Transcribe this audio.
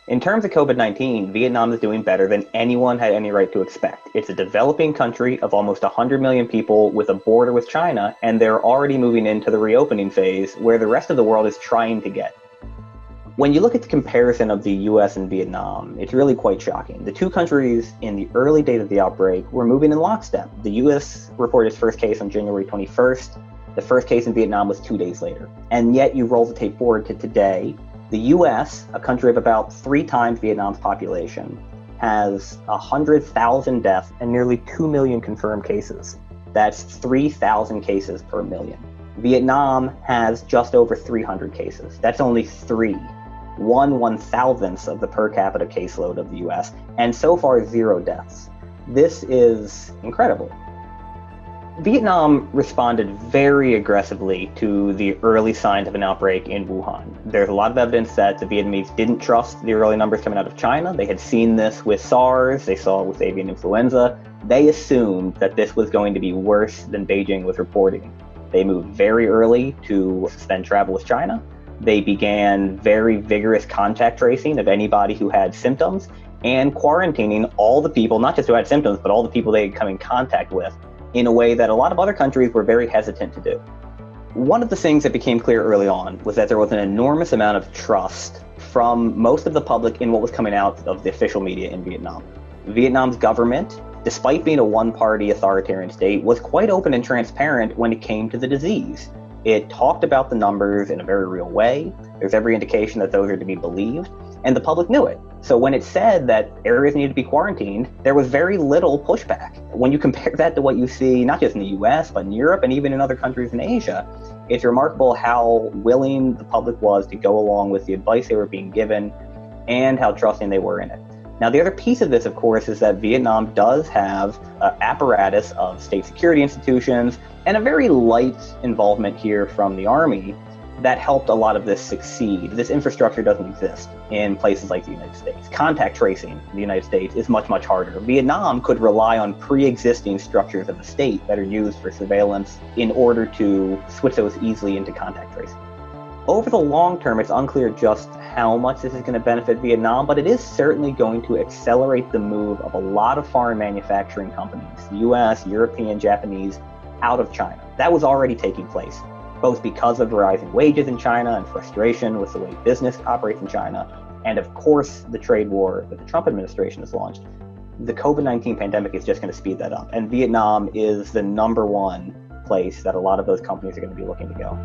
In terms of COVID-19, Vietnam is doing better than anyone had any right to expect. It's a developing country of almost 100 million people with a border with China, and they're already moving into the reopening phase where the rest of the world is trying to get. When you look at the comparison of the US and Vietnam, it's really quite shocking. The two countries in the early days of the outbreak were moving in lockstep. The US reported its first case on January 21st. The first case in Vietnam was 2 days later. And yet you roll the tape forward to today. The US, a country of about 3 times Vietnam's population, has 100,000 deaths and nearly 2 million confirmed cases. That's 3,000 cases per million. Vietnam has just over 300 cases. That's only 1/1000th of the per capita caseload of the US, and so far 0 deaths. This is incredible. Vietnam responded very aggressively to the early signs of an outbreak in Wuhan. There's a lot of evidence that the Vietnamese didn't trust the early numbers coming out of China. They had seen this with SARS, they saw it with avian influenza. They assumed that this was going to be worse than Beijing was reporting. They moved very early to suspend travel with China. They began very vigorous contact tracing of anybody who had symptoms and quarantining all the people, not just who had symptoms, but all the people they had come in contact with, in a way that a lot of other countries were very hesitant to do. One of the things that became clear early on was that there was an enormous amount of trust from most of the public in what was coming out of the official media in Vietnam. Vietnam's government, despite being a one-party authoritarian state, was quite open and transparent when it came to the disease. It talked about the numbers in a very real way. There's every indication that those are to be believed, and the public knew it. So when it said that areas needed to be quarantined, there was very little pushback. When you compare that to what you see, not just in the US, but in Europe and even in other countries in Asia, it's remarkable how willing the public was to go along with the advice they were being given and how trusting they were in it. Now, the other piece of this, of course, is that Vietnam does have an apparatus of state security institutions and a very light involvement here from the army that helped a lot of this succeed. This infrastructure doesn't exist in places like the United States. Contact tracing in the United States is much, much harder. Vietnam could rely on pre-existing structures of the state that are used for surveillance in order to switch those easily into contact tracing. Over the long term, it's unclear just how much this is going to benefit Vietnam, but it is certainly going to accelerate the move of a lot of foreign manufacturing companies, US, European, Japanese, out of China. That was already taking place, both because of rising wages in China and frustration with the way business operates in China, and of course, the trade war that the Trump administration has launched. The COVID-19 pandemic is just going to speed that up, and Vietnam is the #1 place that a lot of those companies are going to be looking to go.